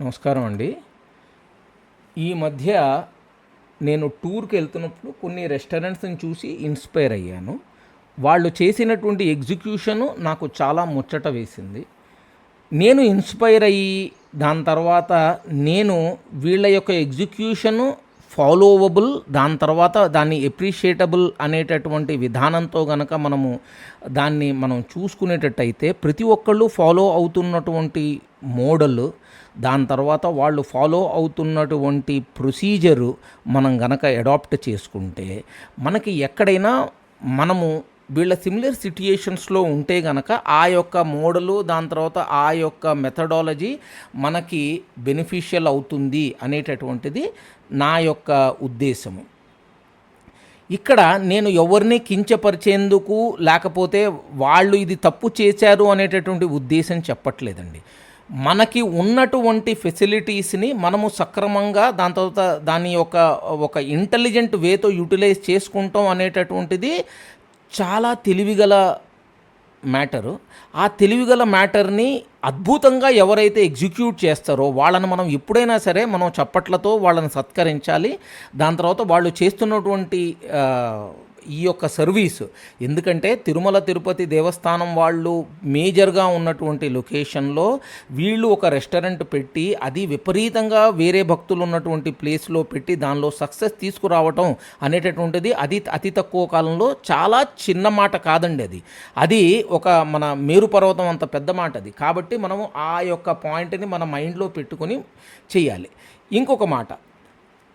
నమస్కారం అండి. ఈ మధ్య నేను టూర్కి వెళ్తున్నప్పుడు కొన్ని రెస్టారెంట్స్ని చూసి ఇన్స్పైర్ అయ్యాను. వాళ్ళు చేసినటువంటి ఎగ్జిక్యూషను నాకు చాలా ముచ్చట వేసింది. నేను ఇన్స్పైర్ అయ్యి దాని తర్వాత నేను వీళ్ళ యొక్క ఎగ్జిక్యూషను ఫాలోవబుల్, దాని తర్వాత దాన్ని ఎప్రిషియేటబుల్ అనేటటువంటి విధానంతో గనక మనం చూసుకునేటట్టయితే ప్రతి ఒక్కళ్ళు ఫాలో అవుతున్నటువంటి మోడల్, దాని తర్వాత వాళ్ళు ఫాలో అవుతున్నటువంటి ప్రొసీజరు మనం గనక అడాప్ట్ చేసుకుంటే మనకి ఎక్కడైనా మనము వీళ్ళ సిమిలర్ సిట్యుయేషన్స్లో ఉంటే గనక ఆ యొక్క మోడలు, దాని తర్వాత ఆ యొక్క మెథడాలజీ మనకి బెనిఫిషియల్ అవుతుంది అనేటటువంటిది నా యొక్క ఉద్దేశము. ఇక్కడ నేను ఎవరిని కించపరిచేందుకు లేకపోతే వాళ్ళు ఇది తప్పు చేశారు అనేటటువంటి ఉద్దేశం చెప్పట్లేదండి. మనకి ఉన్నటువంటి ఫెసిలిటీస్ని మనము సక్రమంగా దాని తర్వాత దాని యొక్క ఒక ఇంటెలిజెంట్ వేతో యూటిలైజ్ చేసుకుంటాం అనేటటువంటిది చాలా తెలివిగల మ్యాటరు. ఆ తెలివిగల మ్యాటర్ని అద్భుతంగా ఎవరైతే ఎగ్జిక్యూట్ చేస్తారో వాళ్ళని మనం ఎప్పుడైనా సరే మనం చప్పట్లతో వాళ్ళని సత్కరించాలి. దాని తర్వాత వాళ్ళు చేస్తున్నటువంటి ఈ యొక్క సర్వీసు, ఎందుకంటే తిరుమల తిరుపతి దేవస్థానం వాళ్ళు మేజర్గా ఉన్నటువంటి లొకేషన్లో వీళ్ళు ఒక రెస్టారెంట్ పెట్టి అది విపరీతంగా వేరే భక్తులు ఉన్నటువంటి ప్లేస్లో పెట్టి దానిలో సక్సెస్ తీసుకురావటం అనేటటువంటిది అది అతి తక్కువ కాలంలో చాలా చిన్న మాట కాదండి. అది ఒక మన మేరు పర్వతం అంత పెద్ద మాట అది. కాబట్టి మనము ఆ యొక్క పాయింట్ని మన మైండ్లో పెట్టుకొని చేయాలి. ఇంకొక మాట,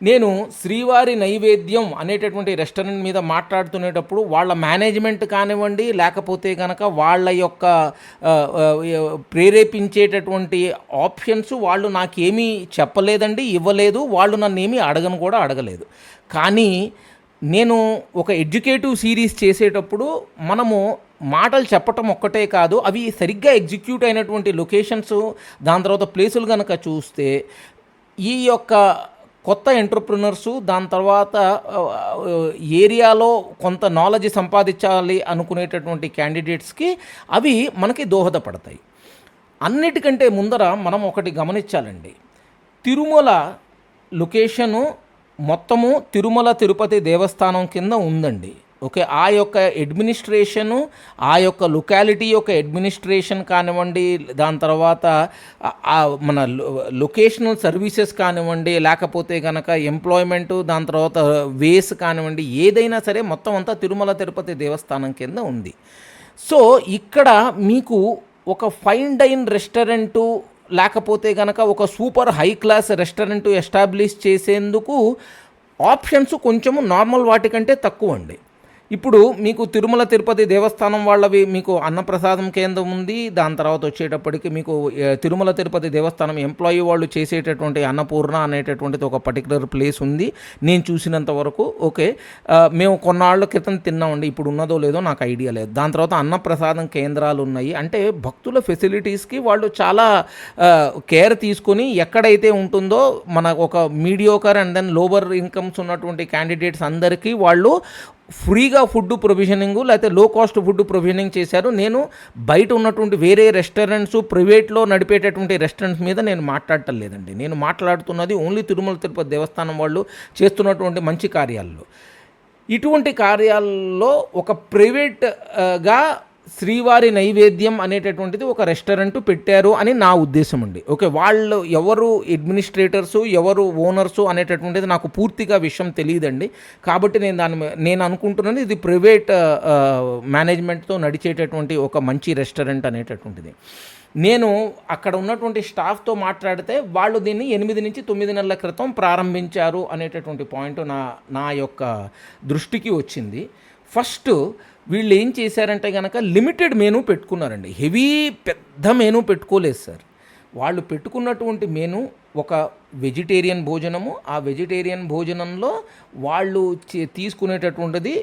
నేను శ్రీవారి నైవేద్యం అనేటటువంటి రెస్టారెంట్ మీద మాట్లాడుతునేటప్పుడు వాళ్ళ మేనేజ్మెంట్ కానివ్వండి, లేకపోతే కనుక వాళ్ళ యొక్క ప్రేరేపించేటటువంటి ఆప్షన్స్ వాళ్ళు నాకేమీ చెప్పలేదండి, ఇవ్వలేదు. వాళ్ళు నన్ను ఏమీ అడగలేదు. కానీ నేను ఒక ఎడ్యుకేటివ్ సిరీస్ చేసేటప్పుడు మనము మాటలు చెప్పటం ఒక్కటే కాదు, అవి సరిగ్గా ఎగ్జిక్యూట్ అయినటువంటి లొకేషన్స్, దాని తర్వాత ప్లేసులు కనుక చూస్తే ఈ యొక్క కొత్త ఎంటర్ప్రినర్సు, దాని తర్వాత ఏరియాలో కొంత నాలెడ్జ్ సంపాదించాలి అనుకునేటటువంటి క్యాండిడేట్స్కి అవి మనకి దోహదపడతాయి. అన్నిటికంటే ముందర మనం ఒకటి గమనించాలండి. తిరుమల లొకేషను మొత్తము తిరుమల తిరుపతి దేవస్థానం కింద ఉందండి. ఓకే, ఆ యొక్క అడ్మినిస్ట్రేషను, ఆ యొక్క లొకాలిటీ యొక్క అడ్మినిస్ట్రేషన్ కానివ్వండి, దాని తర్వాత మన లొకేషనల్ సర్వీసెస్ కానివ్వండి, లేకపోతే కనుక ఎంప్లాయ్మెంటు, దాని తర్వాత వేస్ కానివ్వండి, ఏదైనా సరే మొత్తం అంతా తిరుమల తిరుపతి దేవస్థానం కింద ఉంది. సో ఇక్కడ మీకు ఒక ఫైన్ డైన్ రెస్టారెంటు లేకపోతే కనుక ఒక super high class restaurant establish చేసేందుకు ఆప్షన్స్ కొంచెము నార్మల్ వాటికంటే తక్కువ అండి. ఇప్పుడు మీకు తిరుమల తిరుపతి దేవస్థానం వాళ్ళవి మీకు అన్నప్రసాదం కేంద్రం ఉంది. దాని తర్వాత వచ్చేటప్పటికి మీకు తిరుమల తిరుపతి దేవస్థానం ఎంప్లాయీ వాళ్ళు చేసేటటువంటి అన్నపూర్ణ అనేటటువంటిది ఒక పర్టికులర్ ప్లేస్ ఉంది నేను చూసినంత వరకు. ఓకే, మేము కొన్నాళ్ళ క్రితం తిన్నామండి, ఇప్పుడు ఉన్నదో లేదో నాకు ఐడియా లేదు. దాని తర్వాత అన్నప్రసాదం కేంద్రాలు ఉన్నాయి. అంటే భక్తుల ఫెసిలిటీస్కి వాళ్ళు చాలా కేర్ తీసుకొని ఎక్కడైతే ఉంటుందో మన ఒక mediocre and then lower incomes ఉన్నటువంటి క్యాండిడేట్స్ అందరికీ వాళ్ళు ఫ్రీగా ఫుడ్ ప్రొవిజనింగు లేకపోతే లో కాస్ట్ ఫుడ్ ప్రొవిజనింగ్ చేశారు. నేను బయట ఉన్నటువంటి వేరే రెస్టారెంట్స్, ప్రైవేట్లో నడిపేటటువంటి రెస్టారెంట్స్ మీద నేను మాట్లాడటం లేదండి. నేను మాట్లాడుతున్నది ఓన్లీ తిరుమల తిరుపతి దేవస్థానం వాళ్ళు చేస్తున్నటువంటి మంచి కార్యాల్లో. ఇటువంటి కార్యాల్లో ఒక ప్రైవేట్గా శ్రీవారి నైవేద్యం అనేటటువంటిది ఒక రెస్టారెంట్ పెట్టారు అని నా ఉద్దేశం అండి. ఓకే, వాళ్ళు ఎవరు అడ్మినిస్ట్రేటర్సు, ఎవరు ఓనర్సు అనేటటువంటిది నాకు పూర్తిగా విషయం తెలియదండి. కాబట్టి నేను అనుకుంటున్నాను ఇది ప్రైవేట్ మేనేజ్మెంట్తో నడిచేటటువంటి ఒక మంచి రెస్టారెంట్ అనేటటువంటిది. నేను అక్కడ ఉన్నటువంటి స్టాఫ్తో మాట్లాడితే వాళ్ళు దీన్ని 8 నుంచి 9 నెలల క్రితం ప్రారంభించారు అనేటటువంటి పాయింట్ నా యొక్క దృష్టికి వచ్చింది. ఫస్ట్ వీళ్ళు ఏం చేశారంటే కనుక లిమిటెడ్ మెనూ పెట్టుకున్నారండి. హెవీ పెద్ద మెనూ పెట్టుకోలేదు సార్. వాళ్ళు పెట్టుకున్నటువంటి మెనూ ఒక వెజిటేరియన్ భోజనము. ఆ వెజిటేరియన్ భోజనంలో వాళ్ళు తీసుకునేటటువంటిది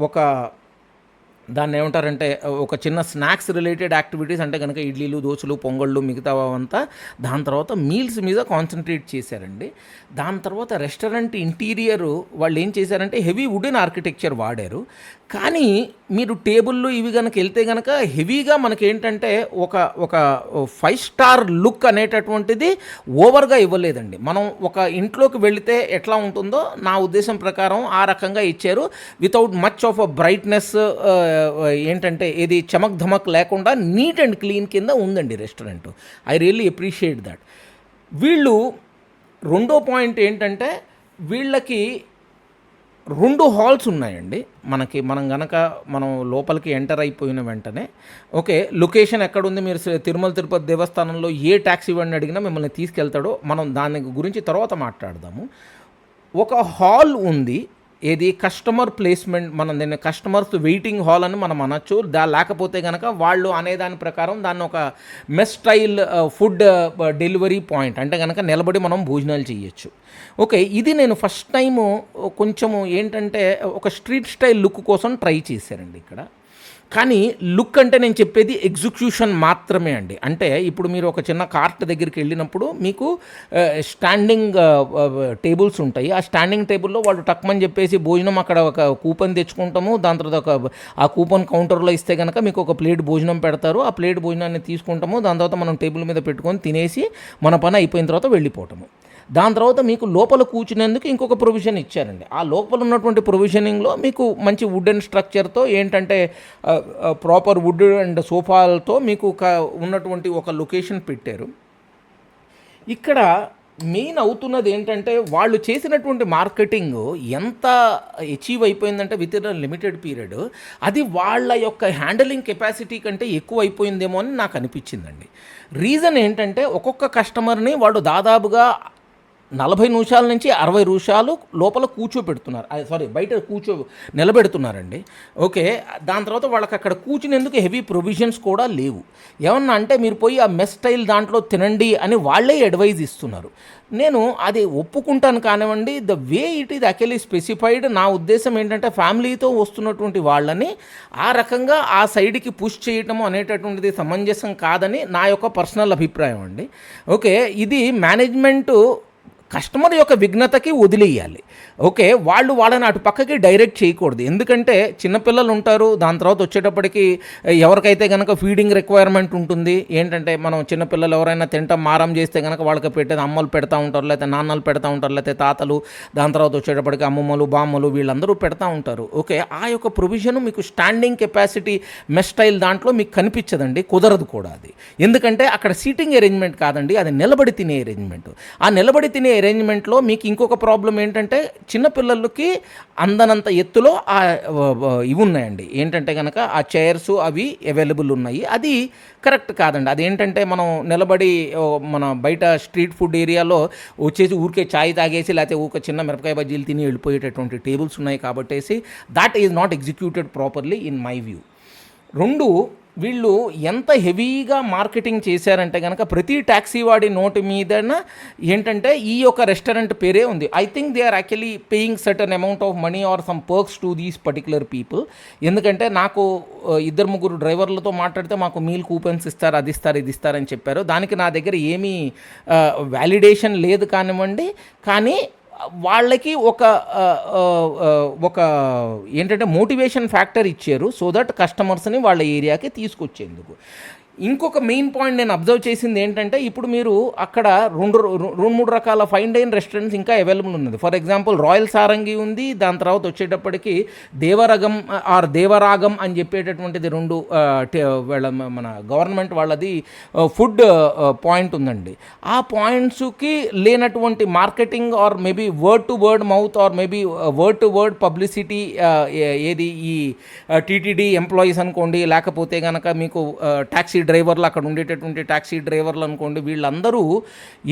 ఒక దాన్ని ఏమంటారంటే ఒక చిన్న స్నాక్స్ రిలేటెడ్ యాక్టివిటీస్ అంటే కనుక ఇడ్లీలు, దోశలు, పొంగళ్ళు మిగతావంతా దాని తర్వాత మీల్స్ మీద కాన్సన్ట్రేట్ చేశారండి. దాని తర్వాత రెస్టారెంట్ ఇంటీరియరు వాళ్ళు ఏం చేశారంటే హెవీ వుడెన్ ఆర్కిటెక్చర్ వాడారు. కానీ మీరు టేబుల్లు ఇవి కనుక వెళ్తే కనుక హెవీగా మనకేంటంటే ఒక ఒక 5 స్టార్ లుక్ అనేటటువంటిది ఓవర్గా ఇవ్వలేదండి. మనం ఒక ఇంట్లోకి వెళితే ఎట్లా ఉంటుందో నా ఉద్దేశం ప్రకారం ఆ రకంగా ఇచ్చారు. Without much of a brightness, ఏంటంటే ఏది చమక్ ధమక్ లేకుండా నీట్ అండ్ క్లీన్ కింద ఉందండి restaurant. I really appreciate that. వీళ్ళు రెండో పాయింట్ ఏంటంటే వీళ్ళకి 2 హాల్స్ ఉన్నాయండి. మనం లోపలికి ఎంటర్ అయిపోయిన వెంటనే ఓకే, లొకేషన్ ఎక్కడుంది, మీరు తిరుమల తిరుపతి దేవస్థానంలో ఏ ట్యాక్సీ వాడిని అడిగినా మిమ్మల్ని తీసుకెళ్తాడో మనం దాని గురించి తర్వాత మాట్లాడదాము. ఒక హాల్ ఉంది, ఏది కస్టమర్ ప్లేస్మెంట్, మనం దీన్ని కస్టమర్స్ వెయిటింగ్ హాల్ అని మనం అనొచ్చు. లేకపోతే కనుక వాళ్ళు అనేదాని ప్రకారం దాన్ని ఒక mess style food delivery point అంటే కనుక నిలబడి మనం భోజనాలు చేయొచ్చు. ఓకే, ఇది నేను ఫస్ట్ టైము కొంచెము ఏంటంటే ఒక స్ట్రీట్ స్టైల్ లుక్ కోసం ట్రై చేశారండి ఇక్కడ. కానీ లుక్ అంటే నేను చెప్పేది ఎగ్జిక్యూషన్ మాత్రమే అండి. అంటే ఇప్పుడు మీరు ఒక చిన్న కార్ట్ దగ్గరికి వెళ్ళినప్పుడు మీకు స్టాండింగ్ టేబుల్స్ ఉంటాయి. ఆ స్టాండింగ్ టేబుల్లో వాళ్ళు టక్మని చెప్పేసి భోజనం అక్కడ ఒక కూపన్ తెచ్చుకుంటాము. దాని తర్వాత ఆ కూపన్ కౌంటర్లో ఇస్తే కనుక మీకు ఒక ప్లేట్ భోజనం పెడతారు. ఆ ప్లేట్ భోజనాన్ని తీసుకుంటాము. దాని తర్వాత మనం టేబుల్ మీద పెట్టుకొని తినేసి మన పని అయిపోయిన తర్వాత వెళ్ళిపోవటము. దాని తర్వాత మీకు లోపల కూర్చునేందుకు ఇంకొక ప్రొవిజన్ ఇచ్చారండి. ఆ లోపల ఉన్నటువంటి ప్రొవిజనింగ్లో మీకు మంచి వుడెన్ స్ట్రక్చర్తో ఏంటంటే ప్రాపర్ వుడ్ అండ్ సోఫాలతో మీకు ఉన్నటువంటి ఒక లొకేషన్ పెట్టారు. ఇక్కడ మెయిన్ అవుతున్నది ఏంటంటే వాళ్ళు చేసినటువంటి మార్కెటింగ్ ఎంత అచీవ్ అయిపోయిందంటే విత్ ఇన్ లిమిటెడ్ పీరియడ్ అది వాళ్ళ యొక్క హ్యాండిలింగ్ కెపాసిటీ కంటే ఎక్కువ అయిపోయిందేమో అని నాకు అనిపించిందండి. రీజన్ ఏంటంటే ఒక్కొక్క కస్టమర్ని వాళ్ళు దాదాపుగా 40 నిమిషాల నుంచి 60 నిమిషాలు లోపల కూర్చోబెడుతున్నారు, బయట నిలబెడుతున్నారండి. ఓకే, దాని తర్వాత వాళ్ళకి అక్కడ కూర్చునేందుకు హెవీ ప్రొవిజన్స్ కూడా లేవు. ఏమన్నా అంటే మీరు పోయి ఆ మెస్ స్టైల్ దాంట్లో తినండి అని వాళ్ళే అడ్వైజ్ ఇస్తున్నారు. నేను అది ఒప్పుకుంటాను కానివ్వండి, the way it is actually specified. నా ఉద్దేశం ఏంటంటే ఫ్యామిలీతో వస్తున్నటువంటి వాళ్ళని ఆ రకంగా ఆ సైడ్కి పుష్ చేయటము అనేటటువంటిది సమంజసం కాదని నా యొక్క పర్సనల్ అభిప్రాయం అండి. ఓకే, ఇది మేనేజ్మెంటు కస్టమర్ యొక్క విఘ్నతకి వదిలేయాలి. ఓకే, వాళ్ళని అటు పక్కకి డైరెక్ట్ చేయకూడదు. ఎందుకంటే చిన్నపిల్లలు ఉంటారు. దాని తర్వాత వచ్చేటప్పటికి ఎవరికైతే కనుక ఫీడింగ్ రిక్వైర్మెంట్ ఉంటుంది, ఏంటంటే మనం చిన్నపిల్లలు ఎవరైనా తింటాం మారం చేస్తే కనుక వాళ్ళకి పెట్టేది అమ్మలు పెడతా ఉంటారు, లేకపోతే నాన్నలు పెడతా ఉంటారు, లేకపోతే తాతలు, దాని తర్వాత వచ్చేటప్పటికి అమ్మమ్మలు బామ్మలు వీళ్ళందరూ పెడతా ఉంటారు. ఓకే, ఆ యొక్క ప్రొవిజన్ మీకు స్టాండింగ్ కెపాసిటీ మెస్ స్టైల్ దాంట్లో మీకు కనిపించదండి, కుదరదు కూడా అది. ఎందుకంటే అక్కడ సీటింగ్ అరేంజ్మెంట్ కాదండి, అది నిలబడి తినే అరేంజ్మెంట్. ఆ నిలబడి తినే అరేంజ్మెంట్లో మీకు ఇంకొక ప్రాబ్లం ఏంటంటే చిన్నపిల్లలకి అందనంత ఎత్తులో ఇవి ఉన్నాయండి, ఏంటంటే కనుక ఆ చైర్స్ అవి అవైలబుల్ ఉన్నాయి. అది కరెక్ట్ కాదండి. అదేంటంటే మనం నిలబడి మన బయట స్ట్రీట్ ఫుడ్ ఏరియాలో వచ్చేసి ఊరికే ఛాయ్ తాగేసి లేకపోతే ఊరికే చిన్న మిరపకాయ బజ్జీలు తిని వెళ్ళిపోయేటటువంటి టేబుల్స్ ఉన్నాయి కాబట్టేసి that is not executed properly in my view. 2, వీళ్ళు ఎంత హెవీగా మార్కెటింగ్ చేశారంటే కనుక ప్రతి ట్యాక్సీ వాడి నోటి మీదన ఏంటంటే ఈ యొక్క రెస్టారెంట్ పేరే ఉంది. I think they are actually paying certain amount of money or some perks to these particular people. ఎందుకంటే నాకు 2-3 డ్రైవర్లతో మాట్లాడితే మాకు మీల్ కూపన్స్ ఇస్తారు, అది ఇస్తారు, ఇది ఇస్తారని చెప్పారు. దానికి నా దగ్గర ఏమీ వ్యాలిడేషన్ లేదు కానివ్వండి. కానీ వాళ్ళకి ఒక ఏంటంటే మోటివేషన్ ఫ్యాక్టర్ ఇచ్చారు సో దట్ కస్టమర్స్ని వాళ్ళ ఏరియాకి తీసుకొచ్చేందుకు. ఇంకొక మెయిన్ పాయింట్ నేను అబ్జర్వ్ చేసింది ఏంటంటే ఇప్పుడు మీరు అక్కడ 2-3 రకాల ఫైన్ డైన్ రెస్టారెంట్స్ ఇంకా అవైలబుల్ ఉన్నది. ఫర్ ఎగ్జాంపుల్ రాయల్ సారంగి ఉంది, దాని తర్వాత వచ్చేటప్పటికి దేవరాగం అని చెప్పేటటువంటిది 2 మన గవర్నమెంట్ వాళ్ళది ఫుడ్ పాయింట్ ఉందండి. ఆ పాయింట్స్కి లేనటువంటి marketing or maybe word to word mouth or maybe word to word publicity ఏది ఈ టీటీడీ ఎంప్లాయీస్ అనుకోండి, లేకపోతే కనుక మీకు ట్యాక్సీ డ్రైవర్లు అక్కడ ఉండేటటువంటి ట్యాక్సీ డ్రైవర్లు అనుకోండి, వీళ్ళందరూ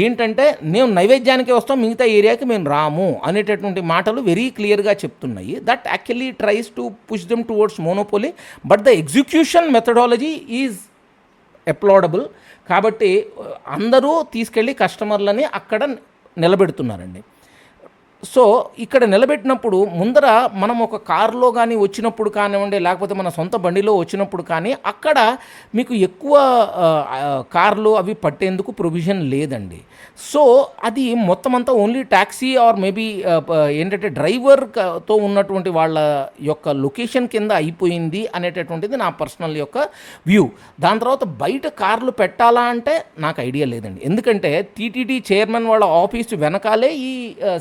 ఏంటంటే మేము నైవేద్యానికి వస్తాం మిగతా ఏరియాకి మేము రాము అనేటటువంటి మాటలు వెరీ క్లియర్గా చెప్తున్నాయి. That actually tries to push them towards monopoly, but the execution methodology is applaudable. కాబట్టి అందరూ తీసుకెళ్ళి కస్టమర్లని అక్కడ నిలబెడుతున్నారండి. సో ఇక్కడ నిలబెట్టినప్పుడు ముందర మనం ఒక కారులో కానీ వచ్చినప్పుడు కానివ్వండి, లేకపోతే మన సొంత బండిలో వచ్చినప్పుడు కానీ అక్కడ మీకు ఎక్కువ కార్లు అవి పట్టేందుకు ప్రొవిజన్ లేదండి. సో అది మొత్తం అంతా ఓన్లీ ట్యాక్సీ ఆర్ మేబీ ఏంటంటే డ్రైవర్తో ఉన్నటువంటి వాళ్ళ యొక్క లొకేషన్ కింద అయిపోయింది అనేటటువంటిది నా పర్సనల్ యొక్క వ్యూ. దాని తర్వాత బయట కార్లు పెట్టాలా అంటే నాకు ఐడియా లేదండి. ఎందుకంటే టీటీడీ చైర్మన్ వాళ్ళ ఆఫీసు వెనకాలే ఈ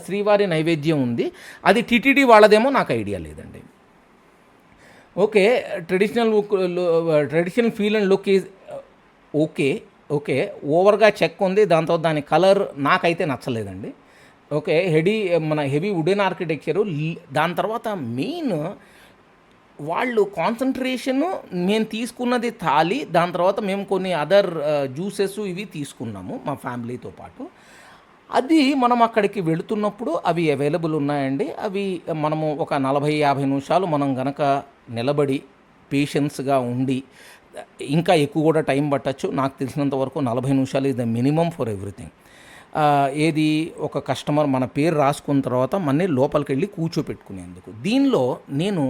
శ్రీవారి నైవేద్యం ఉంది. అది టీటీడీ వాళ్ళదేమో నాకు ఐడియా లేదండి. Okay, traditional feel and look is okay ఓవర్గా చెక్ ఉంది. దాంతో దాని కలర్ నాకైతే నచ్చలేదండి. Okay, heavy wooden architecture. దాని తర్వాత మెయిన్ వాళ్ళు కాన్సన్ట్రేషను, మేము తీసుకున్నది థాలి, దాని తర్వాత మేము కొన్ని అదర్ జ్యూసెస్ ఇవి తీసుకున్నాము మా ఫ్యామిలీతో పాటు. అది మనం అక్కడికి వెళుతున్నప్పుడు అవి అవైలబుల్ ఉన్నాయండి. అవి మనము ఒక 40-50 నిమిషాలు మనం గనక నిలబడి పేషెన్స్గా ఉండి, ఇంకా ఎక్కువ కూడా టైం పట్టచ్చు. నాకు తెలిసినంత వరకు 40 నిమిషాలు is the minimum for everything. ఏది ఒక కస్టమర్ మన పేరు రాసుకున్న తర్వాత మళ్ళీ లోపలికి వెళ్ళి కూర్చోపెట్టుకునేందుకు. దీనిలో నేను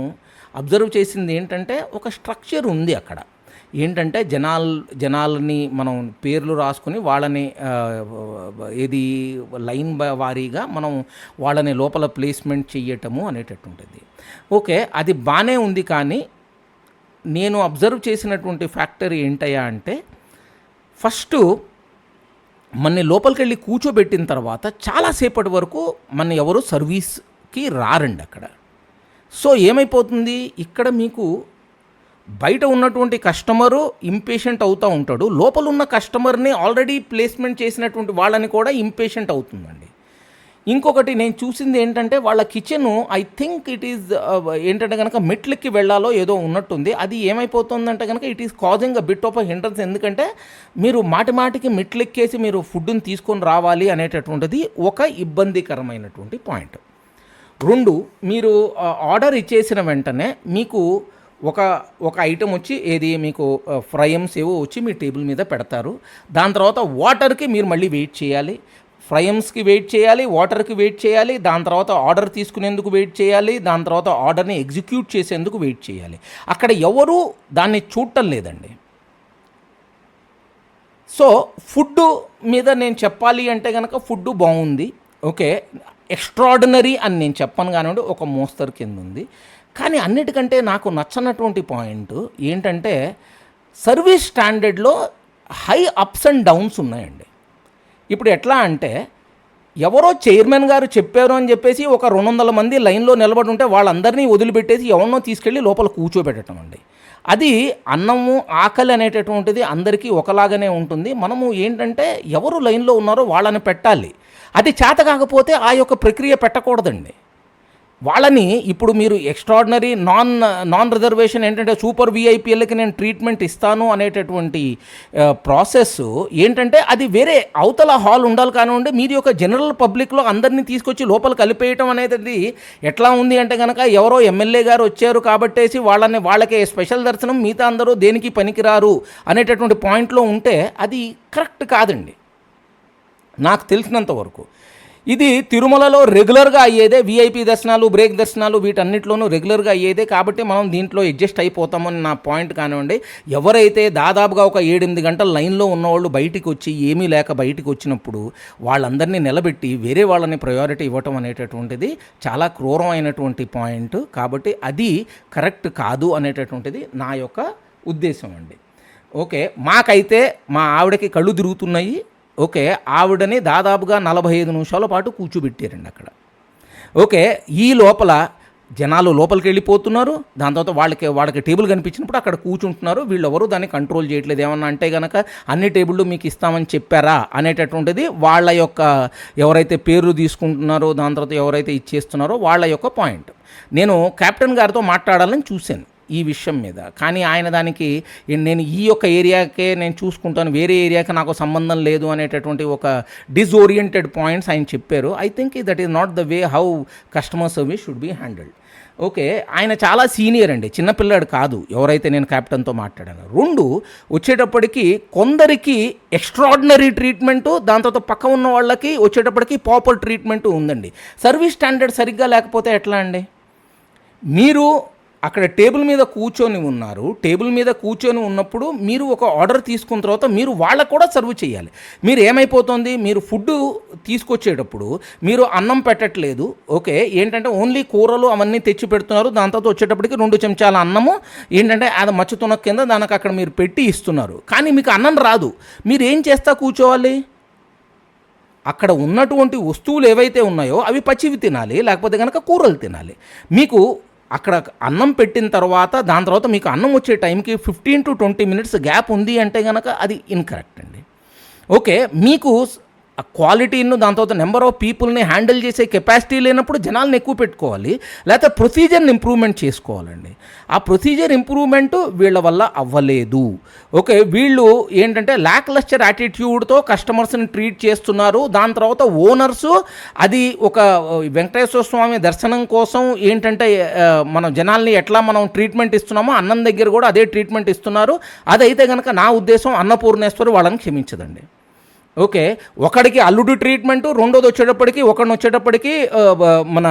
అబ్జర్వ్ చేసింది ఏంటంటే ఒక స్ట్రక్చర్ ఉంది అక్కడ. ఏంటంటే జనాలని మనం పేర్లు రాసుకుని వాళ్ళని ఏది లైన్ వారీగా మనం వాళ్ళని లోపల ప్లేస్మెంట్ చెయ్యటము అనేటటువంటిది. ఓకే, అది బాగానే ఉంది. కానీ నేను అబ్జర్వ్ చేసినటువంటి ఫ్యాక్టర్ ఏంటయ్యా అంటే, ఫస్టు మన లోపలికి వెళ్ళి కూర్చోబెట్టిన తర్వాత చాలాసేపటి వరకు మన ఎవరు సర్వీస్కి రారండి అక్కడ. సో ఏమైపోతుంది, ఇక్కడ మీకు బయట ఉన్నటువంటి కస్టమరు ఇంపేషెంట్ అవుతూ ఉంటాడు, లోపల ఉన్న కస్టమర్ని ఆల్రెడీ ప్లేస్మెంట్ చేసినటువంటి వాళ్ళని కూడా ఇంపేషెంట్ అవుతుందండి. ఇంకొకటి నేను చూసింది ఏంటంటే, వాళ్ళ kitchen I think it is ఏంటంటే కనుక మెట్లెక్కి వెళ్ళాలో ఏదో ఉన్నట్టుంది. అది ఏమైపోతుందంటే కనుక it is causing a bit of a hindrance. ఎందుకంటే మీరు మాటికి మెట్లెక్కేసి మీరు ఫుడ్ని తీసుకొని రావాలి అనేటటువంటిది ఒక ఇబ్బందికరమైనటువంటి పాయింట్. 2, మీరు ఆర్డర్ ఇచ్చేసిన వెంటనే మీకు ఒక ఐటెం వచ్చి ఏది మీకు ఫ్రైమ్స్ ఏవో వచ్చి మీ టేబుల్ మీద పెడతారు. దాని తర్వాత వాటర్కి మీరు మళ్ళీ వెయిట్ చేయాలి, ఫ్రైమ్స్కి వెయిట్ చేయాలి, వాటర్కి వెయిట్ చేయాలి, దాని తర్వాత ఆర్డర్ తీసుకునేందుకు వెయిట్ చేయాలి, దాని తర్వాత ఆర్డర్ని ఎగ్జిక్యూట్ చేసేందుకు వెయిట్ చేయాలి. అక్కడ ఎవరు దాన్ని చూడటం లేదండి. సో ఫుడ్ మీద నేను చెప్పాలి అంటే కనుక ఫుడ్ బాగుంది. ఓకే, ఎక్స్ట్రాడినరీ అని నేను చెప్పను కానివ్వండి, ఒక మోస్తరు కింద ఉంది. కానీ అన్నిటికంటే నాకు నచ్చనటువంటి పాయింట్ ఏంటంటే, సర్వీస్ స్టాండర్డ్లో హై అప్స్ అండ్ డౌన్స్ ఉన్నాయండి. ఇప్పుడు ఎట్లా అంటే, ఎవరో చైర్మన్ గారు చెప్పారు అని చెప్పేసి ఒక 200 మంది లైన్లో నిలబడి ఉంటే వాళ్ళందరినీ వదిలిపెట్టేసి ఎవరినో తీసుకెళ్ళి లోపల కూర్చోబెట్టడం అండి. అది అన్నము ఆకలి అనేటటువంటిది అందరికీ ఒకలాగానే ఉంటుంది. మనము ఏంటంటే ఎవరు లైన్లో ఉన్నారో వాళ్ళని పెట్టాలి. అది చేత కాకపోతే ఆ యొక్క ప్రక్రియ పెట్టకూడదండి. వాళ్ళని ఇప్పుడు మీరు ఎక్స్ట్రాడినరీ నాన్ రిజర్వేషన్ ఏంటంటే సూపర్ విఐపీఎల్కి నేను ట్రీట్మెంట్ ఇస్తాను అనేటటువంటి ప్రాసెస్ ఏంటంటే అది వేరే అవతల హాల్ ఉండాలి కానివ్వండి. మీరు యొక్క జనరల్ పబ్లిక్లో అందరినీ తీసుకొచ్చి లోపల కలిపేయటం అనేది ఎట్లా ఉంది అంటే కనుక, ఎవరో ఎమ్మెల్యే గారు వచ్చారు కాబట్టేసి వాళ్ళకే స్పెషల్ దర్శనం, మిగతా అందరూ దేనికి పనికిరారు అనేటటువంటి పాయింట్లో ఉంటే అది కరెక్ట్ కాదండి నాకు తెలిసినంత వరకు. ఇది తిరుమలలో రెగ్యులర్గా అయ్యేదే, విఐపి దర్శనాలు, బ్రేక్ దర్శనాలు వీటన్నిటిలోనూ రెగ్యులర్గా అయ్యేదే. కాబట్టి మనం దీంట్లో అడ్జస్ట్ అయిపోతామని నా పాయింట్ కానివ్వండి. ఎవరైతే దాదాపుగా ఒక 7-8 గంటల లైన్లో ఉన్నవాళ్ళు బయటికి వచ్చి ఏమీ లేక బయటికి వచ్చినప్పుడు వాళ్ళందరినీ నిలబెట్టి వేరే వాళ్ళని ప్రయారిటీ ఇవ్వటం అనేటటువంటిది చాలా క్రూరమైనటువంటి పాయింట్. కాబట్టి అది కరెక్ట్ కాదు అనేటటువంటిది నా యొక్క ఉద్దేశం అండి. ఓకే, మాకైతే మా ఆవిడకి కళ్ళు తిరుగుతున్నాయి. ఓకే, ఆవిడని దాదాపుగా 45 నిమిషాల పాటు కూర్చోబెట్టారండి అక్కడ. ఓకే, ఈ లోపల జనాలు లోపలికి వెళ్ళిపోతున్నారు. దాని తర్వాత వాళ్ళకి టేబుల్ కనిపించినప్పుడు అక్కడ కూర్చుంటున్నారు. వీళ్ళెవరూ దాన్ని కంట్రోల్ చేయట్లేదు. ఏమన్నా అంటే కనుక అన్ని టేబుళ్ళు మీకు ఇస్తామని చెప్పారా అనేటటువంటిది వాళ్ళ యొక్క ఎవరైతే పేర్లు తీసుకుంటున్నారో, దాని తర్వాత ఎవరైతే ఇచ్చేస్తున్నారో వాళ్ళ యొక్క పాయింట్. నేను కెప్టెన్ గారితో మాట్లాడాలని చూశాను ఈ విషయం మీద. కానీ ఆయన దానికి నేను ఈ యొక్క ఏరియాకే నేను చూసుకుంటాను, వేరే ఏరియాకి నాకు సంబంధం లేదు అనేటటువంటి ఒక డిస్ఓరియంటెడ్ పాయింట్స్ ఆయన చెప్పారు. I think that is not the way how customer service should be handled. Okay. ఆయన చాలా సీనియర్ అండి. చిన్న పిల్లాడు కాదు. ఎవరైతే నేను కెప్టెన్‌తో మాట్లాడానో. 2 వచ్చేటప్పటికి కొందరికి ఎక్స్ట్రార్డినరీ ట్రీట్‌మెంటు, దాని తర్వాత పక్క ఉన్న వాళ్ళకి వచ్చేటప్పటికి పాపర్ ట్రీట్‌మెంటు ఉందండి. సర్వీస్ స్టాండర్డ్ సరిగ్గా లేకపోతే ఎట్లా అండి? మీరు అక్కడ టేబుల్ మీద కూర్చొని ఉన్నారు. టేబుల్ మీద కూర్చొని ఉన్నప్పుడు మీరు ఒక ఆర్డర్ తీసుకున్న తర్వాత మీరు వాళ్ళకు కూడా సర్వ్ చేయాలి. మీరు ఏమైపోతుంది, మీరు ఫుడ్డు తీసుకొచ్చేటప్పుడు మీరు అన్నం పెట్టట్లేదు. ఓకే. ఏంటంటే ఓన్లీ కూరలు అవన్నీ తెచ్చి పెడుతున్నారు. దాని తర్వాత వచ్చేటప్పటికి 2 చెంచాల అన్నము ఏంటంటే అది మచ్చుతున్న కింద దానికి అక్కడ మీరు పెట్టి ఇస్తున్నారు. కానీ మీకు అన్నం రాదు. మీరు ఏం చేస్తా కూర్చోవాలి? అక్కడ ఉన్నటువంటి వస్తువులు ఏవైతే ఉన్నాయో అవి పచ్చివి తినాలి, లేకపోతే కనుక కూరలు తినాలి. మీకు అక్కడ అన్నం పెట్టిన తర్వాత దాని తర్వాత మీకు అన్నం వచ్చే టైంకి 15 to 20 minutes గ్యాప్ ఉంది అంటే కనుక అది ఇన్కరెక్ట్ అండి. ఓకే. మీకు ఆ క్వాలిటీను దాని తర్వాత నెంబర్ ఆఫ్ పీపుల్ని హ్యాండిల్ చేసే కెపాసిటీ లేనప్పుడు జనాలను ఎక్కువ పెట్టుకోవాలి, లేకపోతే ప్రొసీజర్ని ఇంప్రూవ్మెంట్ చేసుకోవాలండి. ఆ ప్రొసీజర్ ఇంప్రూవ్మెంటు వీళ్ళ వల్ల అవ్వలేదు. ఓకే. వీళ్ళు ఏంటంటే ల్యాక్ లస్టర్ యాటిట్యూడ్తో కస్టమర్స్ని ట్రీట్ చేస్తున్నారు. దాని తర్వాత ఓనర్సు అది ఒక వెంకటేశ్వర స్వామి దర్శనం కోసం ఏంటంటే మనం జనాల్ని ఎట్లా మనం ట్రీట్మెంట్ ఇస్తున్నామో అన్నం దగ్గర కూడా అదే ట్రీట్మెంట్ ఇస్తున్నారు. అదైతే కనుక నా ఉద్దేశం అన్నపూర్ణేశ్వరి వాళ్ళని క్షమించదండి. ఓకే. ఒకడికి అల్లుడు ట్రీట్మెంటు, రెండోది వచ్చేటప్పటికి ఒకడిని వచ్చేటప్పటికి మన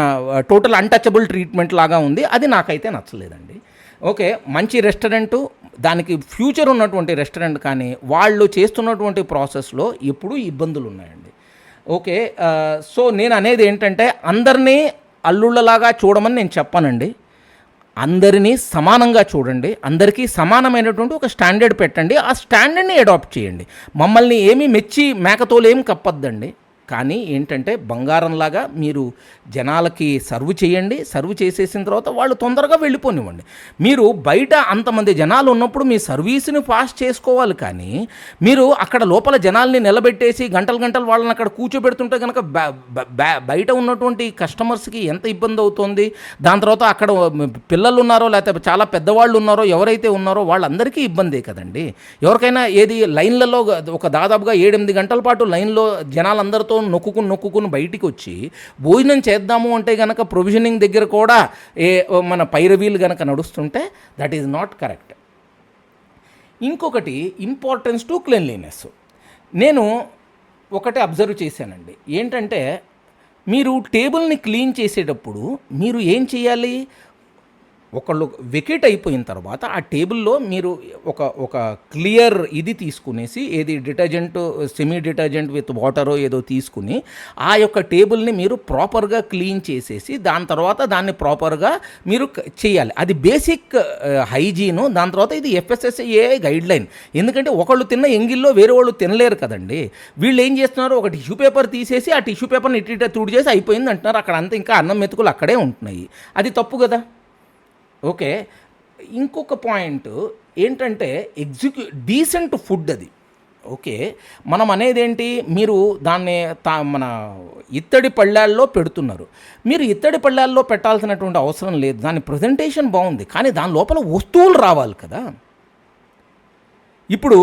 టోటల్ అన్టచబుల్ ట్రీట్మెంట్ లాగా ఉంది. అది నాకైతే నచ్చలేదండి. ఓకే. మంచి రెస్టారెంటు, దానికి ఫ్యూచర్ ఉన్నటువంటి రెస్టారెంట్, కానీ వాళ్ళు చేస్తున్నటువంటి ప్రాసెస్లో ఎప్పుడూ ఇబ్బందులు ఉన్నాయండి. ఓకే. సో నేను అనేది ఏంటంటే అందరినీ అల్లుళ్ళలాగా చూడమని నేను చెప్పానండి. అందరినీ సమానంగా చూడండి. అందరికీ సమానమైనటువంటి ఒక స్టాండర్డ్ పెట్టండి. ఆ స్టాండర్డ్ని అడాప్ట్ చేయండి. మమ్మల్ని ఏమీ మెచ్చి మేకతోలు ఏం కప్పద్దండి. కానీ ఏంటంటే బంగారంలాగా మీరు జనాలకి సర్వ్ చేయండి. సర్వ్ చేసేసిన తర్వాత వాళ్ళు తొందరగా వెళ్ళిపోనివ్వండి. మీరు బయట అంతమంది జనాలు ఉన్నప్పుడు మీ సర్వీస్ని ఫాస్ట్ చేసుకోవాలి, కానీ మీరు అక్కడ లోపల జనాల్ని నిలబెట్టేసి గంటలు గంటలు వాళ్ళని అక్కడ కూర్చోబెడుతుంటే కనుక బయట ఉన్నటువంటి కస్టమర్స్కి ఎంత ఇబ్బంది అవుతుంది. దాని తర్వాత అక్కడ పిల్లలు ఉన్నారో లేకపోతే చాలా పెద్దవాళ్ళు ఉన్నారో ఎవరైతే ఉన్నారో వాళ్ళందరికీ ఇబ్బందే కదండి. ఎవరికైనా ఏది లైన్లలో ఒక దాదాపుగా 7-8 గంటల పాటు లైన్లో జనాలందరితో నొక్కుకుని బయటికి వచ్చి భోజనం చేద్దాము అంటే కనుక ప్రొవిజనింగ్ దగ్గర కూడా మన పైరవీలు కనుక నడుస్తుంటే దట్ ఈజ్ నాట్ కరెక్ట్. ఇంకొకటి ఇంపార్టెన్స్ టు క్లీన్లీనెస్. నేను ఒకటి అబ్జర్వ్ చేశానండి. ఏంటంటే మీరు టేబుల్ని క్లీన్ చేసేటప్పుడు మీరు ఏం చేయాలి? ఒకళ్ళు వెకేట్ అయిపోయిన తర్వాత ఆ టేబుల్లో మీరు ఒక క్లియర్ ఇది తీసుకునేసి, ఏది డిటర్జెంట్, సెమీ డిటర్జెంట్ విత్ వాటరో ఏదో తీసుకుని ఆ యొక్క టేబుల్ని మీరు ప్రాపర్గా క్లీన్ చేసేసి దాని తర్వాత దాన్ని ప్రాపర్గా మీరు చేయాలి. అది బేసిక్ హైజీను. దాని తర్వాత ఇది FSSAI గైడ్లైన్. ఎందుకంటే ఒకళ్ళు తిన్న ఎంగిల్లో వేరే వాళ్ళు తినలేరు కదండి. వీళ్ళు ఏం చేస్తున్నారు, ఒక టిష్యూ పేపర్ తీసేసి ఆ టిష్యూ పేపర్ని ఇటు తుడి చేసి అయిపోయింది అంటున్నారు. అక్కడ అంతా ఇంకా అన్నం మెతుకులు అక్కడే ఉంటున్నాయి. అది తప్పు కదా. ఓకే. ఇంకొక పాయింట్ ఏంటంటే డీసెంట్ ఫుడ్ అది. ఓకే. మనం అనేది ఏంటి, మీరు దాన్ని మన ఇత్తడి పళ్ళాల్లో పెడుతున్నారు. మీరు ఇత్తడి పళ్ళాల్లో పెట్టాల్సినటువంటి అవసరం లేదు. దాని ప్రజెంటేషన్ బాగుంది, కానీ దాని లోపల వస్తువులు రావాలి కదా. ఇప్పుడు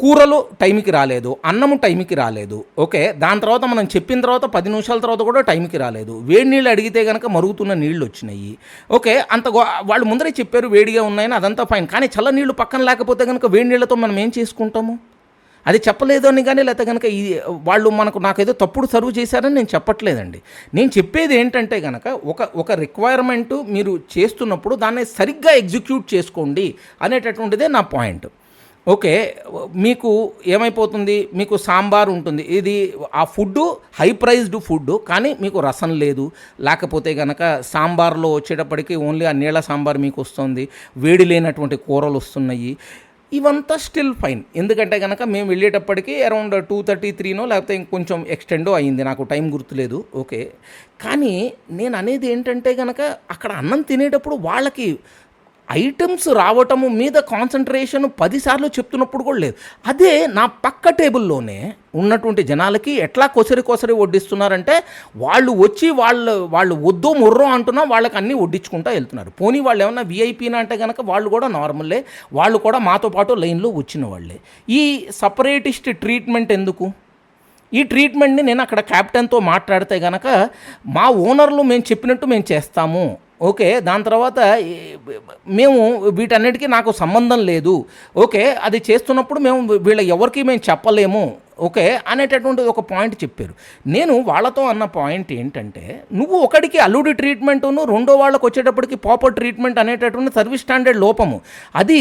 కూరలు టైంకి రాలేదు, అన్నము టైంకి రాలేదు. ఓకే. దాని తర్వాత మనం చెప్పిన తర్వాత 10 నిమిషాల తర్వాత కూడా టైంకి రాలేదు. వేడి నీళ్ళు అడిగితే కనుక మరుగుతున్న నీళ్ళు వచ్చినాయి. ఓకే. వాళ్ళు ముందరే చెప్పారు వేడిగా ఉన్నాయని, అదంతా ఫైన్. కానీ చల్ల నీళ్ళు పక్కన లేకపోతే కనుక వేడి నీళ్ళతో మనం ఏం చేసుకుంటాము? అది చెప్పలేదు అని కానీ, లేకపోతే కనుక వాళ్ళు నాకేదో తప్పుడు సర్వ్ చేశారని నేను చెప్పట్లేదండి. నేను చెప్పేది ఏంటంటే కనుక ఒక రిక్వైర్మెంటు మీరు చేస్తున్నప్పుడు దాన్ని సరిగ్గా ఎగ్జిక్యూట్ చేసుకోండి అనేటటువంటిదే నా పాయింట్. ఓకే. మీకు ఏమైపోతుంది, మీకు సాంబార్ ఉంటుంది, ఇది ఆ ఫుడ్డు హై ప్రైజ్డ్ ఫుడ్డు, కానీ మీకు రసం లేదు, లేకపోతే కనుక సాంబార్లో వచ్చేటప్పటికి ఓన్లీ ఆ నీళ్ళ సాంబార్ మీకు వస్తుంది, వేడి లేనటువంటి కూరలు వస్తున్నాయి. ఇవంతా స్టిల్ ఫైన్. ఎందుకంటే కనుక మేము వెళ్ళేటప్పటికి అరౌండ్ 2:33 లేకపోతే ఇంకొంచెం ఎక్స్టెండో అయింది, నాకు టైం గుర్తులేదు. ఓకే. కానీ నేను అనేది ఏంటంటే కనుక అక్కడ అన్నం తినేటప్పుడు వాళ్ళకి ఐటమ్స్ రావటము మీద కాన్సన్ట్రేషన్ 10 సార్లు చెప్తున్నప్పుడు కూడా లేదు. అదే నా పక్క టేబుల్లోనే ఉన్నటువంటి జనాలకి ఎట్లా కొసరి వడ్డిస్తున్నారంటే వాళ్ళు వచ్చి వాళ్ళు వద్దో మొర్రో అంటున్నా వాళ్ళకి అన్నీ వడ్డించుకుంటూ వెళ్తున్నారు. పోనీ వాళ్ళు ఏమన్నా విఐపీనా అంటే కనుక వాళ్ళు కూడా నార్మల్లే, వాళ్ళు కూడా మాతో పాటు లైన్లో వచ్చిన వాళ్ళే. ఈ సపరేటిస్ట్ ట్రీట్మెంట్ ఎందుకు? ఈ ట్రీట్మెంట్ని నేను అక్కడ క్యాప్టెన్తో మాట్లాడితే కనుక మా ఓనర్లు మేము చెప్పినట్టు మేము చేస్తాము, ఓకే, దాని తర్వాత మేము వీటన్నిటికీ నాకు సంబంధం లేదు, ఓకే, అది చేస్తున్నప్పుడు మేము వీళ్ళ ఎవరికి మేము చెప్పలేము, ఓకే అనేటటువంటి ఒక పాయింట్ చెప్పారు. నేను వాళ్ళతో అన్న పాయింట్ ఏంటంటే, నువ్వు ఒకడికి అల్లుడి ట్రీట్మెంటును రెండో వాళ్ళకి వచ్చేటప్పటికి ప్రాపర్ ట్రీట్మెంట్ అనేటటువంటి సర్వీస్ స్టాండర్డ్ లోపము. అది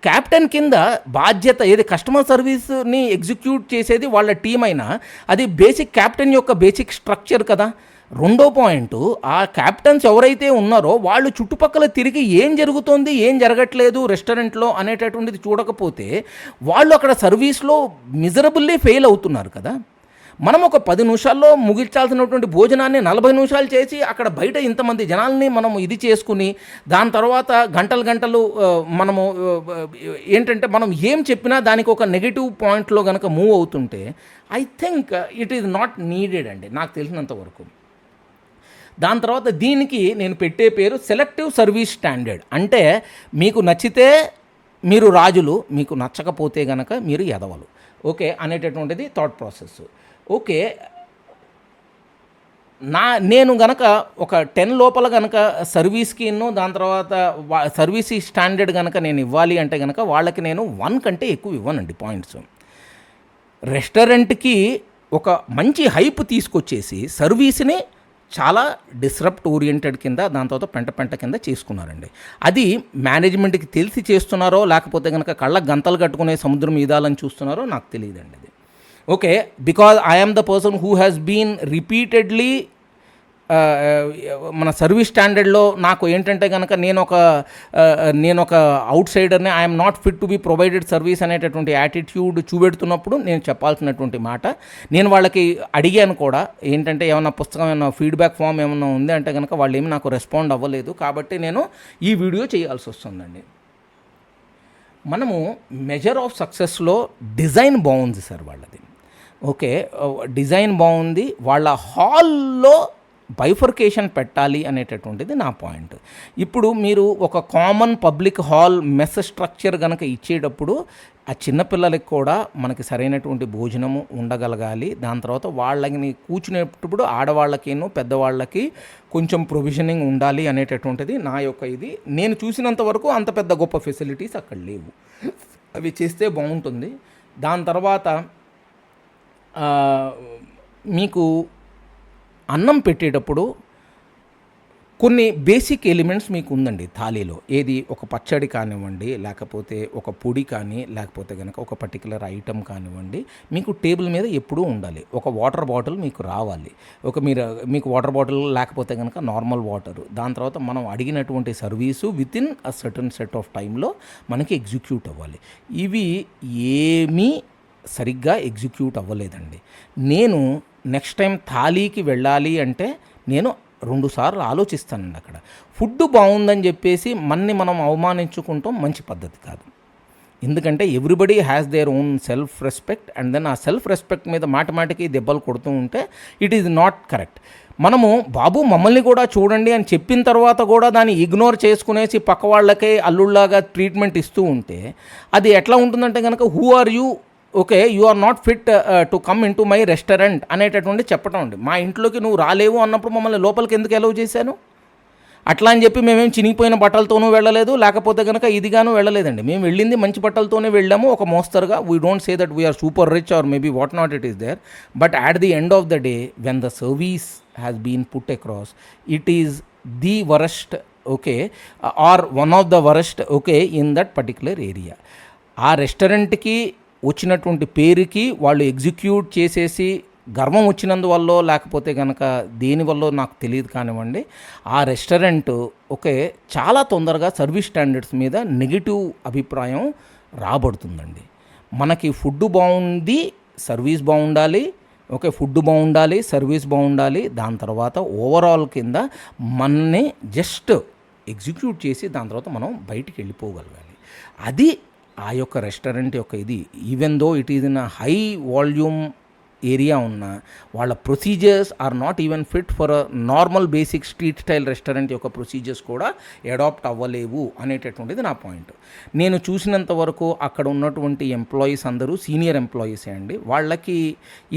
క్యాప్టెన్ కింద బాధ్యత. ఏది కస్టమర్ సర్వీస్ని ఎగ్జిక్యూట్ చేసేది వాళ్ళ టీం అయినా అది బేసిక్ క్యాప్టెన్ యొక్క బేసిక్ స్ట్రక్చర్ కదా. రెండో పాయింట్, ఆ క్యాప్టెన్స్ ఎవరైతే ఉన్నారో వాళ్ళు చుట్టుపక్కల తిరిగి ఏం జరుగుతోంది ఏం జరగట్లేదు రెస్టారెంట్లో అనేటటువంటిది చూడకపోతే వాళ్ళు అక్కడ సర్వీస్లో మిజరబుల్లీ ఫెయిల్ అవుతున్నారు కదా. మనం ఒక 10 నిమిషాల్లో ముగించాల్సినటువంటి భోజనాన్ని 40 నిమిషాలు చేసి అక్కడ బయట ఇంతమంది జనాల్ని మనము ఇది చేసుకుని దాని తర్వాత గంటలు మనము ఏంటంటే మనం ఏం చెప్పినా దానికి ఒక నెగిటివ్ పాయింట్లో కనుక మూవ్ అవుతుంటే I think it is not needed అండి నాకు తెలిసినంత వరకు. దాని తర్వాత దీనికి నేను పెట్టే పేరు సెలెక్టివ్ సర్వీస్ స్టాండర్డ్. అంటే మీకు నచ్చితే మీరు రాజులు, మీకు నచ్చకపోతే కనుక మీరు ఎదవలు, ఓకే అనేటటువంటిది థాట్ ప్రాసెస్. ఓకే, నేను గనక ఒక 10 లోపల కనుక సర్వీస్కి దాని తర్వాత సర్వీస్ స్టాండర్డ్ కనుక నేను ఇవ్వాలి అంటే కనుక వాళ్ళకి నేను 1 కంటే ఎక్కువ ఇవ్వనండి పాయింట్స్. రెస్టారెంట్కి ఒక మంచి హైప్ తీసుకొచ్చేసి సర్వీస్ని చాలా డిస్రప్ట్ ఓరియంటెడ్ కింద దాని తర్వాత పెంట కింద చేసుకున్నారండి. అది మేనేజ్మెంట్కి తెలిసి చేస్తున్నారో లేకపోతే కనుక కళ్ళ గంతలు కట్టుకునే సముద్రం ఈదాలని చూస్తున్నారో నాకు తెలియదండి అది. Okay, because I am the person who has been repeatedly మన సర్వీస్ స్టాండర్డ్లో నాకు ఏంటంటే కనుక నేను ఒక అవుట్ సైడర్ని, I'm not fit to be provided service అనేటటువంటి యాటిట్యూడ్ చూపెడుతున్నప్పుడు నేను చెప్పాల్సినటువంటి మాట. నేను వాళ్ళకి అడిగాను కూడా, ఏంటంటే ఏమన్నా పుస్తకం ఏమన్నా ఫీడ్బ్యాక్ ఫామ్ ఏమన్నా ఉంది అంటే కనుక వాళ్ళు ఏమి నాకు రెస్పాండ్ అవ్వలేదు, కాబట్టి నేను ఈ వీడియో చేయాల్సి వస్తుందండి. మనము మెజర్ ఆఫ్ సక్సెస్లో డిజైన్ బాగుంది సార్ వాళ్ళది, ఓకే, డిజైన్ బాగుంది, వాళ్ళ హాల్లో బైఫర్కేషన్ పెట్టాలి అనేటటువంటిది నా పాయింట్. ఇప్పుడు మీరు ఒక common public hall mess structure కనుక ఇచ్చేటప్పుడు ఆ చిన్నపిల్లలకి కూడా మనకి సరైనటువంటి భోజనము ఉండగలగాలి. దాని తర్వాత వాళ్ళని కూర్చునేటప్పుడు ఆడవాళ్ళకిను పెద్దవాళ్ళకి కొంచెం ప్రొవిజనింగ్ ఉండాలి అనేటటువంటిది నా యొక్క ఇది. నేను చూసినంత వరకు అంత పెద్ద గొప్ప ఫెసిలిటీస్ అక్కడ లేవు, అవి చేస్తే బాగుంటుంది. దాని తర్వాత మీకు అన్నం పెట్టేటప్పుడు కొన్ని బేసిక్ ఎలిమెంట్స్ మీకు ఉందండి థాలీలో. ఏది, ఒక పచ్చడి కానివ్వండి, లేకపోతే ఒక పొడి కానీ, లేకపోతే కనుక ఒక పర్టికులర్ ఐటమ్ కానివ్వండి, మీకు టేబుల్ మీద ఎప్పుడూ ఉండాలి. ఒక వాటర్ బాటిల్ మీకు రావాలి, మీకు వాటర్ బాటిల్ లేకపోతే కనుక నార్మల్ వాటర్. దాని తర్వాత మనం అడిగినటువంటి service with in a certain set of టైంలో మనకి ఎగ్జిక్యూట్ అవ్వాలి. ఇవి ఏమీ సరిగ్గా ఎగ్జిక్యూట్ అవ్వలేదండి. నేను నెక్స్ట్ టైం థాలీకి వెళ్ళాలి అంటే నేను 2 సార్లు ఆలోచిస్తానండి. అక్కడ ఫుడ్ బాగుందని చెప్పేసి మనం అవమానించుకుంటాం మంచి పద్ధతి కాదు. ఎందుకంటే everybody has their own self respect, and then ఆ సెల్ఫ్ రెస్పెక్ట్ మీద మాటిమాటికి దెబ్బలు కొడుతూ ఉంటే ఇట్ ఈజ్ నాట్ కరెక్ట్. మనము బాబు మమ్మల్ని కూడా చూడండి అని చెప్పిన తర్వాత కూడా దాన్ని ఇగ్నోర్ చేసుకునేసి పక్క వాళ్ళకే అల్లుళ్ళలాగా ట్రీట్మెంట్ ఇస్తూ ఉంటే అది ఎట్లా ఉంటుందంటే కనుక who are you, okay, you are not fit to come into my restaurant అనేటటువంటి చెప్పటం అండి. మా ఇంట్లోకి నువ్వు రాలేవు అన్నప్పుడు మమ్మల్ని లోపలికి ఎందుకు అలౌ చేశాను? అట్లా అని చెప్పి మేమేం చినిగిపోయిన బట్టలతోనూ వెళ్ళలేదు, లేకపోతే కనుక ఇదిగాను వెళ్ళలేదండి. మేము వెళ్ళింది మంచి బట్టలతోనే వెళ్ళాము, ఒక మోస్తరుగా. We don't say that we are super rich or maybe what not it is there, but at the end of the day when the service has been put across it is the worst, okay, or one of the worst, okay, in that particular area. ఆ రెస్టారెంట్కి వచ్చినటువంటి పేరుకి వాళ్ళు execute చేసేసి గర్వం వచ్చినందువల్ల లేకపోతే కనుక దేనివల్ల నాకు తెలియదు కానివ్వండి, ఆ రెస్టారెంట్ ఓకే చాలా తొందరగా సర్వీస్ స్టాండర్డ్స్ మీద నెగిటివ్ అభిప్రాయం రాబడుతుందండి. మనకి ఫుడ్ బాగుంది, సర్వీస్ బాగుండాలి, ఓకే, ఫుడ్ బాగుండాలి, సర్వీస్ బాగుండాలి. దాని తర్వాత ఓవరాల్ కింద మనని జస్ట్ ఎగ్జిక్యూట్ చేసి దాని తర్వాత మనం బయటికి వెళ్ళిపోగలగాలి. అది ఆ యొక్క రెస్టారెంట్ యొక్క ఇది. Even though it is in a high volume area ఉన్నా వాళ్ళ procedures are not even fit for a normal basic street style restaurant యొక్క ప్రొసీజర్స్ కూడా అడాప్ట్ అవ్వలేవు అనేటటువంటిది నా పాయింట్. నేను చూసినంత వరకు అక్కడ ఉన్నటువంటి ఎంప్లాయీస్ అందరూ సీనియర్ ఎంప్లాయీసే అండి. వాళ్ళకి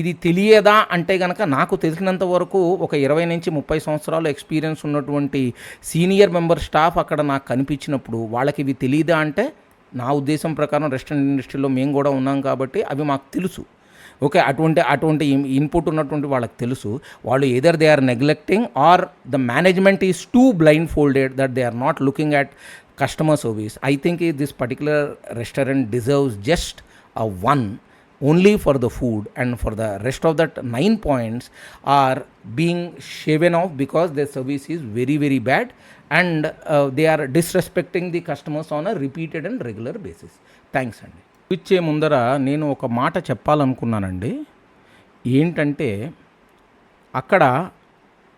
ఇది తెలియదా అంటే కనుక నాకు తెలిసినంత వరకు ఒక 20 నుంచి 30 సంవత్సరాలు ఎక్స్పీరియన్స్ ఉన్నటువంటి సీనియర్ మెంబర్ స్టాఫ్ అక్కడ నాకు కనిపించినప్పుడు వాళ్ళకి ఇవి తెలియదా అంటే నా ఉద్దేశం ప్రకారం రెస్టారెంట్ ఇండస్ట్రీలో మేము కూడా ఉన్నాం కాబట్టి అవి మాకు తెలుసు. ఓకే, అటువంటి ఇన్పుట్ ఉన్నటువంటి వాళ్ళకి తెలుసు. వాళ్ళు either they are neglecting or the management is too blindfolded that they are not looking at customer service. I think this particular restaurant deserves just a one only for the food, and for the rest of that 9 points are being shaven off because their service is very very bad and they are disrespecting the customers on a repeated and regular basis. Thanks అండి. ఇచ్చే ముందర నేను ఒక మాట చెప్పాలనుకున్నానండి. ఏంటంటే అక్కడ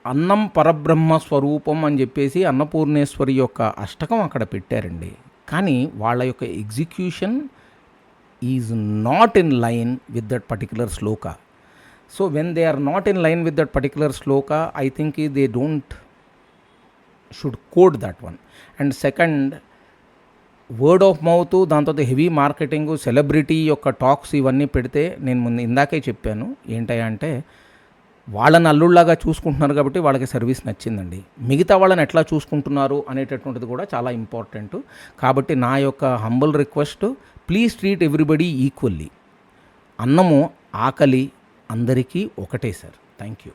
అన్నం పరబ్రహ్మ స్వరూపం అని చెప్పేసి అన్నపూర్ణేశ్వరి యొక్క అష్టకం అక్కడ పెట్టారండి. కానీ వాళ్ళ యొక్క execution is not in line with that particular sloka. So when they are not in line with that particular sloka, I think they should quote that one. And second, word of mouth, దాంతో heavy marketing, celebrity యొక్క talks ఇవన్నీ పెడితే నేను ముందు ఇందాకే చెప్పాను ఏంటంటే వాళ్ళని అల్లుళ్ళలాగా చూసుకుంటున్నారు కాబట్టి వాళ్ళకి సర్వీస్ నచ్చిందండి. మిగతా వాళ్ళని ఎట్లా చూసుకుంటున్నారు అనేటటువంటిది కూడా చాలా ఇంపార్టెంట్. కాబట్టి నా యొక్క humble request, please treat everybody equally. అన్నము ఆకలి అందరికీ ఒకటే సార్. Thank you.